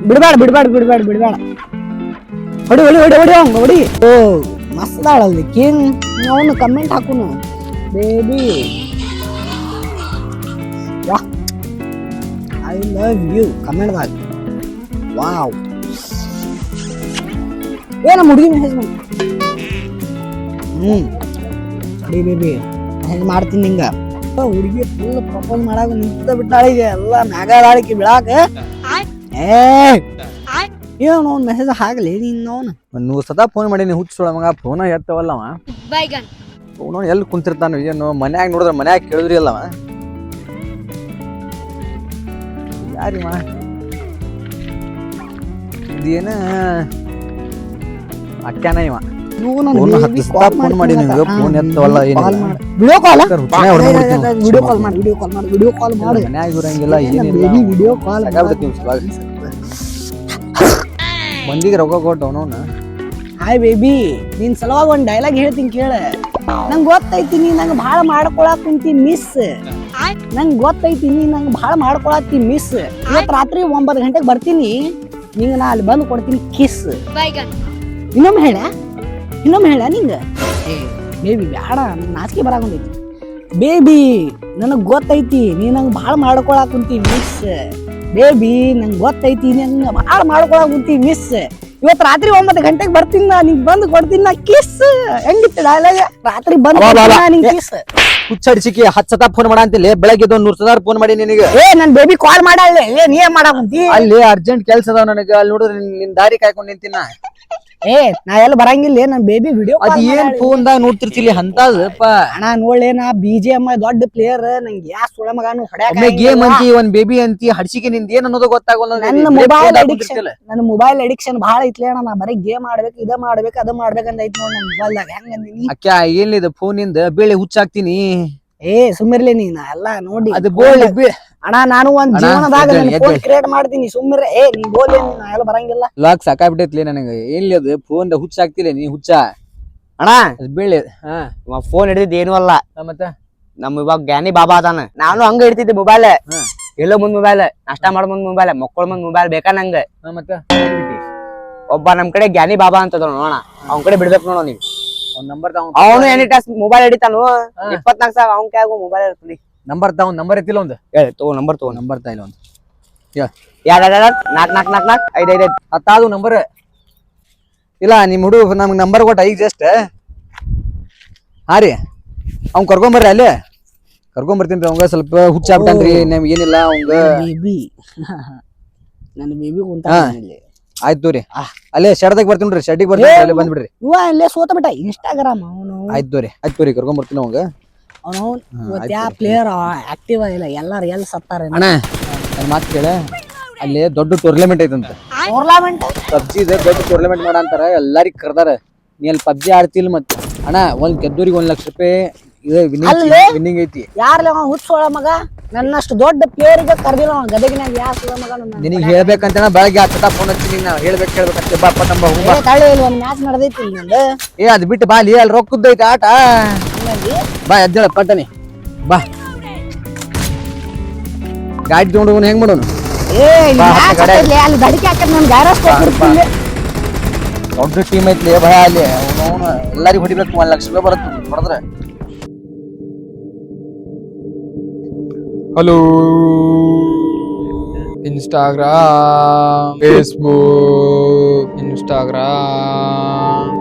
ಬಿಡ್ಬೇಡ ಬಿಡ್ಬೇಡ ಬಿಡ್ಬೇಡ ಬಿಡ್ಬೇಡ ಹೊಡಿ ಹೊಡಿ ಹೊಡಿ ಹೊಡಿ ಹಂಗ ಹೊಡಿ. ಓ ಮಸ್ತ್ ಅದಾಳಲ್ಲಿ ಕಿಂಗ್. ಅವನು ಕಮೆಂಟ್ ಹಾಕುನು ಬೇಬಿ ಐ ಲವ್ ಯು ಕಮೆಂಟ್ದಾಗ. ವಾವ್ ನಮ್ಮ ಹುಡುಗಿ ಮೆಸೇಜ್ ಮಾಡಿ. ಅಡಿ ಬೇಬಿ ಮೆಸೇಜ್ ಮಾಡ್ತೀನಿ ನಿಂಗ. ಹುಡುಗಿ ಫುಲ್ ಪ್ರಪೋಸ್ ಮಾಡಾಕ ನಿಂತ ಬಿಟ್ಟಾಳಿಗೆ ಎಲ್ಲ ಮ್ಯಾಗಾಳಿಕೆ ಬಿಡಾಕ. ಏನು ಅವ್ನು ಮೆಸೇಜ್ ಹಾಕಲಿ ನೀನು. ನೀವು ಸದಾ ಫೋನ್ ಮಾಡೀನಿ ಹುಚ್ಚೋಳ ಮಗ. ಫೋನ ಎತ್ತವಲ್ಲವ. ಫೋನ್ ಎಲ್ಲಿ ಕುಂತಿರ್ತಾನ ಏನು ಮನ್ಯಾಗ ನೋಡಿದ್ರೆ ಮನ್ಯಾಗ ಕೇಳಿದ್ರಿ ಅಲ್ಲವ. ಯಾರಿವ ಇದೇನ ಅಕ್ಕ್ಯಾನ ಇವ. ಫೋನ್ ಮಾಡಿ ನಿಮ್ಗೆ ಫೋನ್ ಎತ್ತವಲ್ಲ. ವಿಡಿಯೋ ಕಾಲ್ ವಿಡಿಯೋ ಕಾಲ್ ಮಾಡಿ ವಿಡಿಯೋ ಕಾಲ್ ಮಾಡಿ ವಿಡಿಯೋ ಕಾಲ್ ಮಾಡಿ. ಮನ್ಯಾಗ ಇರಂಗಿಲ್ಲ ಏನಿಲ್ಲ. ವಿಡಿಯೋ ಕಾಲ್ ಮಂದಿಗೆ ರೊಕ್ಕ ಕೊಟ್ಟು ಅವನವನ. ಹಾಯ್ ಬೇಬಿ ನಿನ್ ಸಲುವಾಗ ಒಂದ್ ಡೈಲಾಗ್ ಹೇಳ್ತೀನಿ ಕೇಳ. ನಂಗೆ ಗೊತ್ತೈತಿ ನೀ ನಂಗೆ ಭಾಳ ಮಾಡ್ಕೊಳಕ್ ಕುಂತಿ ಮಿಸ್. ನಂಗೆ ಗೊತ್ತೈತಿ ನೀ ನಂಗೆ ಭಾಳ ಮಾಡ್ಕೊಳತ್ತಿ ಮಿಸ್. ಇವತ್ತು ರಾತ್ರಿ 9 ಗಂಟೆಗೆ ಬರ್ತೀನಿ. ನಿಂಗೆ ನಾ ಅಲ್ಲಿ ಬಂದು ಕೊಡ್ತೀನಿ ಕಿಸ್. ಇನ್ನೊಮ್ಮೆ ಹೇಳ ನಿಂಗ. ಬೇಬಿ ಬ್ಯಾಡ ನಾಚಿಕೆ ಬರಾಕೊಂಡೈತಿ. ಬೇಬಿ ನನಗೆ ಗೊತ್ತೈತಿ ನೀ ನಂಗೆ ಭಾಳ ಮಾಡ್ಕೊಳಕ್ ಕುಂತಿ ಮಿಸ್. ಬೇಬಿ ನಂಗೆ ಗೊತ್ತೈತಿ ನಂಗೆ ಭಾಳ ಮಾಡ್ಕೊಳಕ್ ಕುಂತಿ ಮಿಸ್. ಇವತ್ತು ರಾತ್ರಿ 9 ಗಂಟೆಗೆ ಬರ್ತೀನಿ ನಾ ನಿಂಗೆ ಬಂದು ಕೊಡ್ತೀನಿ ನಾ ಕಿಸ್. ಹೆಂಗಿತ್ತು ಡೈಲಾಗ್? ರಾತ್ರಿ ಬಂದು ನಿಂಗೆ ಕಿಸ್. ಹುಚ್ಚಡಿಸಿಕೆ 10 ಸತ ಫೋನ್ ಮಾಡ ಅಂತಿಲ್ಲ. ಬೆಳಗ್ಗೆ 100 ಸಲ ಫೋನ್ ಮಾಡಿ ನಿನಗೆ. ನನ್ ಬೇಬಿ ಕಾಲ್ ಮಾಡಲ್ಲ. ನೀ ಏನ್ ಮಾಡಾಕುಂತಿ? ಅಲ್ಲಿ ಅರ್ಜೆಂಟ್ ಕೆಲ್ಸ ಅದಾವ ನನಗೆ. ಅಲ್ಲಿ ನೋಡಿದ್ರೆ ನಿನ್ ದಾರಿ ಕಾಯ್ಕೊಂಡು ನಿಂತಿನ. ನಾ ಎಲ್ಲ ಬರಂಗಿಲ್ಲ. ನನ್ ಬೇಬಿ ವಿಡಿಯೋ ಅದ್ ಏನ್ ಫೋನ್ದಾಗ ನೋಡ್ತಿರ್ತಿಲಿ ಅಂತದಪ್ಪ. ಅಣ್ಣ ನೋಡ್ಲೇನ BGM ದೊಡ್ಡ ಪ್ಲೇಯರ್. ನಂಗೆ ಯಾ ಸುಳ ಮಗನು ಹೊಡ್ಯಾಕ ಗೇಮ್ ಅಂತಿ ಒಂದ್ ಬೇಬಿ ಅಂತಿ ಹಡ್ಸಿಕೆ ನಿಂದ ಏನ್ ಅನ್ನೋದು ಗೊತ್ತಾಗಲ್ಲ. ನನ್ನ ಮೊಬೈಲ್ ಅಡಿಕ್ಷನ್ ಭಾಳ ಐತ್ಲಿ ಅಣ್ಣ. ನಾ ಬರೀ ಗೇಮ್ ಆಡ್ಬೇಕು ಇದ ಮಾಡ್ಬೇಕು ಅದ ಮಾಡ್ಬೇಕಂತ ಐತಿ ನೋಡ್ ನನ್ನ ಮೊಬೈಲ್ದಾಗ. ಹೆಂಗ ಅಂದಿನಿ ಅಕ್ಕ ಏನಿದೆ ಫೋನಿಂದ ಬೇಳೆ ಹುಚ್ಚಾಕ್ತೀನಿ. ಸುಮ್ಮಿರ್ಲಿ ನೀ. ನಾ ಎಲ್ಲಾ ನೋಡಿ ಅದು ಬೋಲ್ ಅಣ್ಣ ನಾನು ಒಂದ್ ಜೀವನದಾಗ ಫೋನ್ ಕ್ರಿಯೇಟ್ ಮಾಡ್ತೀನಿ. ಸುಮ್ಮಿರ ನೀ ಬೋಲ್ ನಾ ಎಲ್ಲ ಬರಂಗಿಲ್ಲ. ಲಾಕ್ ಸಾಕಾಗ್ಬಿಟ್ಟೈತ್ಲಿ ನನಗೆ. ಏನ್ಲಿ ಅದು ಫೋನ್ ಹುಚ್ಚಾಕ್ತಿಲ್ಲ ನೀ ಹುಚ್ಚ ಅಣ್ಣ. ಬೇಳೆ ಫೋನ್ ಹಿಡಿದಿದ್ ಏನು ಅಲ್ಲ. ಮತ್ತೆ ನಮ್ ಇವಾಗ ಜ್ಞಾನಿ ಬಾಬಾ ಅದಾನ. ನಾನು ಹಂಗ ಹಿಡ್ತಿದ್ದೆ ಮೊಬೈಲ್. ಎಲ್ಲೋ ಮುಂದ್ ಮೊಬೈಲ್, ನಾಷ್ಟಾ ಮಾಡ ಮುಂದ್ ಮೊಬೈಲ್, ಮಕ್ಕಳ ಮುಂದ್ ಮೊಬೈಲ್ ಬೇಕಾ ನಂಗ. ಮತ್ತೆ ಒಬ್ಬ ನಮ್ ಕಡೆ ಜ್ಞಾನಿ ಬಾಬಾ ಅಂತ ನೋಡೋಣ. ಅವ್ನ ಕಡೆ ಬಿಡ್ಬೇಕು ನೋಡೋ ನೀವು. ನಂಬರ್ ಅವನು ಎನಿ ಟಾಸ್ ಮೊಬೈಲ್ ಹಿಡಿತಾನು. 24 ಸಾವಿರ ಅವ್ನ ಕೈಯಾಗ ಮೊಬೈಲ್ ಇರ್ತದೆ. ನಂಬರ್ ನಂಬರ್ ಐತಿಲ್ಲ ಒಂದು. ತಗೋ ನಂಬರ್ ತಗೋ. ನಂಬರ್ ತಾಯಿಲ್ಲ ಒಂದು. 2 ಹತ್ತಾದು ನಂಬರ್ ಇಲ್ಲ. ನಿಮ್ ಹುಡುಗ ನಮ್ಗೆ ನಂಬರ್ ಕೊಟ್ಟ ಈಗ ಜಸ್ಟ್. ಹಾ ರೀ ಅವ್ನ್ ಕರ್ಕೊಂಬರ್ರಿ. ಅಲ್ಲೇ ಕರ್ಕೊಂಬರ್ತೀನಿ. ಅವಂಗ ಸ್ವಲ್ಪ ಹುಚ್ಚಾಗ್ಬಿಟ್ಟನ್ರಿ. ನಮ್ಗೆ ಏನಿಲ್ಲ ಅವಂಗ ಬೇಬಿ. ನನ್ನ ಬೇಬಿ ಕುಂತ ಆಯ್ತು ತೋರಿ. ಅಲ್ಲೇ ಶೆಡ್ದಾಗ ಬರ್ತೀನಿ. ಶೆಡ್ಡಿಗೆ ಬರ್ತೀನಿ. ಅಲ್ಲೇ ಬಂದ್ಬಿಡ್ರಿ. ಇಲ್ಲೇ ಸೋತ ಬಿಟ್ಟ ಇನ್ಸ್ಟಾಗ್ರಾಮ್ ಅವನು. ಆಯ್ತು ತೋರಿ ಕರ್ಕೊಂಬರ್ತೀನಿ ಅವಂಗ. ಅವನು ಯಾವ ಪ್ಲೇಯರ್ ಆಕ್ಟಿವ್ ಆಗಿಲ್ಲ. ಎಲ್ಲಾರು ಎಲ್ಲಿ ಸತ್ತಾರ ಅಣ್ಣ. ಮಾತು ಕೇಳ. ಅಲ್ಲಿ ದೊಡ್ಡ ಟೂರ್ನಮೆಂಟ್ ಐತಂತ. ಟೂರ್ನಮೆಂಟ್ ಪಬ್ಜಿ ದೊಡ್ಡ ಟೂರ್ನಮೆಂಟ್ ಮಾಡ ಅಂತಾರ. ಎಲ್ಲಾರಿಗ್ ಕರ್ದಾರ. ನೀ ಅಲ್ಲಿ ಪಬ್ಜಿ ಆಡ್ತಿಲ್ ಮತ್ ಅಣ್ಣ. ಒಂದ್ ಗೆದ್ದೂರಿಗೆ 1 ಲಕ್ಷ ರೂಪಾಯಿ ವಿನ್ನಿಂಗ್ ಐತಿ. ಯಾರ್ಲಿ ಹುಚ್ಚೋಳ ಮಗ. ನನ್ನಷ್ಟು ದೊಡ್ಡ ಪ್ಲೇಯರ್ ಗೆ ಕರ್ದಿಲ್ಲ ಗದಗಿನಾಗ. ಯಾ ಸುಳ ಮಗ ನಿನಗೆ ಹೇಳ್ಬೇಕಂತ ಬೆಳಗ್ಗೆ 10 ಫೋನ್ ಹಚ್ಚಿ ನಾ ಹೇಳ್ಬೇಕಂತ. ಬಾಪ ತಂಬ ಒಂದ್ ಮ್ಯಾಚ್ ನಡೆದೈತಿ ನಂದು. ಅದ್ ಬಿಟ್ಟು ಬಾ ಅಲ್ಲಿ. ಅಲ್ಲಿ ರೊಕ್ಕದ್ದೈತಿ ಆಟ. ಬಾ ಎದ್ದೇಳ ಪಟ್ಟನಿ ಬಾ. ಗಾಡಿ ತಗೊಂಡು ಹೆಂಗ್ ಮಾಡೋನು? ದೊಡ್ಡ ಟೀಮ್ ಐತ್ಲಿ ಭಯ. ಅಲ್ಲಿ ಎಲ್ಲರಿಗೂ ಹೊಡಿಬೇಕು. 1 ಲಕ್ಷ ರೂಪಾಯಿ ಬರುತ್ತೆ ಹೊಡೆದ್ರೆ. Hello Instagram, Facebook,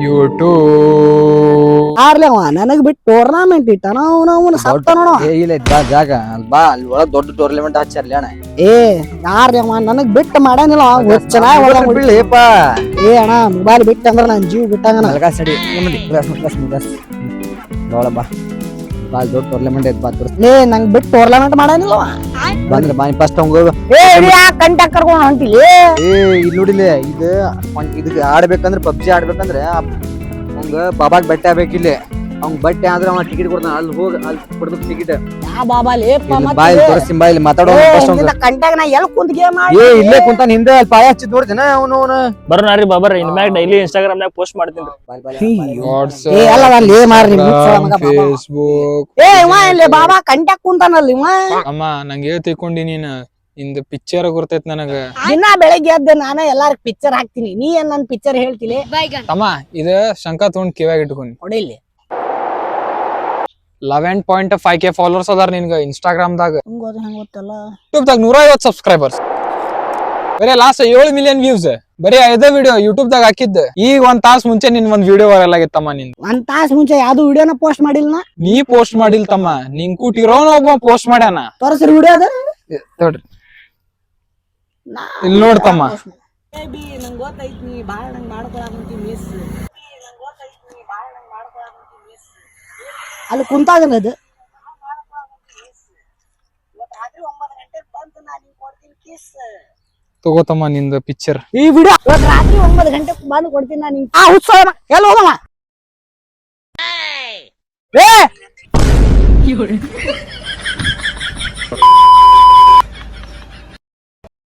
YouTube. ನನಗ್ ಬಿಟ್ಟು ಟೂರ್ನಮೆಂಟ್ ಇಟ್ಟ ಇಲ್ಲ ಜಾಗ ಬಾ. ಅಲ್ಲಿ ಒಳಗ್ ದೊಡ್ಡ ಟೂರ್ನಮೆಂಟ್ ಹಚ್ಚಾರ್ಲಿ ಅಣ್ಣ. ಯಾರ್ಲಿ ನನಗ್ ಬಿಟ್ಟು ಮಾಡಾನಿಲ್ಲ. ಚೆನ್ನಾಗಿಪ್ಪ. ಅಣ್ಣ ಮೊಬೈಲ್ ಬಿಟ್ಟಂದ್ರ ನನ್ ಜೀವ ಬಿಟ್ಟಂಗ. ಸಡಿ ಬಾ. ಬಾ ದೊಡ್ಡ ಟೂರ್ನಮೆಂಟ್ ಐತ್ ಬಾ. ನಂಗ್ ಬಿಟ್ಟು ಟೂರ್ನಮೆಂಟ್ ಮಾಡಾನಿಲ್ಲ. ಬಂದ್ರೆ ಬಾ ಫಸ್ಟ್ ಅವಂಗ ಕಂಟ್ಯಾಕ್ಟ್ ಕರ್ಕೊಂಡು ಹೊಂಟಿಲಿ. ಇಲ್ಲಿ ನೋಡಿಲ್ಲ. ಇದಕ್ಕೆ ಆಡ್ಬೇಕಂದ್ರೆ ಪಬ್ಜಿ ಆಡ್ಬೇಕಂದ್ರೆ ಅವಂಗ ಬಾಬಾಗ್ ಬಟ್ಟೆ ಆಗ್ಬೇಕಿಲ್ಲ. ಅವ್ನ್ ಬಟ್ಟೆ ಆದ್ರೆ ಅವ ಟಿಕೆಟ್ ಕೊಡ್ತಾನ. ಅಲ್ಲಿ ಹೋಗಿ ಅಲ್ಲಿ ಕೊಡ್ಬೇಕು ಟಿಕೆಟ್. ಬಾಯಲ್ಲಿ ಮಾತಾಡೋ ಇಲ್ಲೇ ಕುಂತ ಹಿಂದೆ ಅಲ್ಲಿ ಪಾಯ ಹಚ್ಚಿದ್ ನೋಡ್ತೇನೆ ಅವನು. ಬರ್ರಿ ಬಾಬರ್ ಇನ್ಮ್ಯಾಗ ಡೈಲಿ ಇನ್ಸ್ಟಾಗ್ರಾಮ್ ನಾಗ ಪೋಸ್ಟ್ ಮಾಡ್ತೀನಿ. ಫೇಸ್ಬುಕ್. ಬಾಬಾ ಕಂಟ್ಯಾಕ್ಟ್ ಕುಂತಾನಲ್ಲಿ ಅಮ್ಮ ನಂಗೆ ತಿಳ್ಕೊಂಡಿ ನೀನ್ ಇಂದ ಪಿಕ್ಚರ್ ಗುರ್ತೈತ್ ನನಗ. ದಿನ ಬೆಳಗ್ಗೆ ಎದ್ದು ನಾನೇ ಎಲ್ಲಾರ ಪಿಕ್ಚರ್ ಹಾಕ್ತೀನಿ, ನೀ ಏನ್ ನನ್ ಪಿಕ್ಚರ್ ಹೇಳ್ತಿಲಿ? ತಮ್ಮ ಇದ ಶಂಕ ತಗೊಂಡ್ ಕಿವ್ಯಾಗ ಇಟ್ಕೊಂಡಿ. ಹೊಡಿಲಿ 11.5K ಫಾಲೋವರ್ಸ್ ಅದಾರ ನಿನ್ಗ ಇನ್ಸ್ಟಾಗ್ರಾಮ್ದಾಗ. ಹಂಗೋದು ಹೆಂಗ್ ಗೊತ್ತಲ್ಲ. ಯೂಟ್ಯೂಬ್ ದಾಗ 150 ಸಬ್ಸ್ಕ್ರೈಬರ್ಸ್. ಬರೀ ಲಾಸ್ಟ್ 7 ಮಿಲಿಯನ್ ವ್ಯೂಸ್. ಬರೀ 5 ವಿಡಿಯೋ ಯೂಟ್ಯೂಬ್ ದಾಗ ಹಾಕಿದ್ದ. ಈಗ 1 ತಾಸ್ ಮುಂಚೆ ನಿನ್ ಒಂದ್ ವಿಡಿಯೋ ವೈರಲ್ ಆಗಿತ್ತಮ್ಮ ನಿನ್. 1 ತಾಸ್ ಮುಂಚೆ ಯಾವ್ದು ವಿಡಿಯೋನ ಪೋಸ್ಟ್ ಮಾಡಿಲ್ಲ ನಾ. ನೀ ಪೋಸ್ಟ್ ಮಾಡಿಲ್ ತಮ್ಮ, ನಿಂಗ್ ಕೂಟಿರೋನ ಒಬ್ಬ ಪೋಸ್ಟ್ ಮಾಡ್ಯಾನ. ತೋರಿಸ್ರಿ ವಿಡಿಯೋ ಅದ ನೋಡ್ರಿ ಇಲ್ಲಿ ನೋಡ್ತಮ್ಮ. ಬೇಬಿ ನಂಗೆ ಗೊತ್ತೈತಿ ನೀ ಭಾಳ ನಂಗೆ ಮಾಡ್ಕೊಳಕಂತಿ ಮಿಸ್. ಅಲ್ಲಿ ಕುಂತಾಗನದು ರಾತ್ರಿ 9 ಗಂಟೆಗೆ ಬಂದು ನಾನು ನಿಂಗೆ ಕೊಡ್ತೀನಿ ಕಿಸ್. ತಗೋತಮ್ಮ ನಿಂದ ಪಿಕ್ಚರ್. ಈ ವಿಡಿಯೋ ರಾತ್ರಿ 9 ಗಂಟೆಗೆ ಬಂದು ಕೊಡ್ತೀನಿ ನಾನು ನಿಂಗೆ. ಹುಚ್ಚ ಎಲ್ಲ ಹೋಗಮ್ಮ. ಏ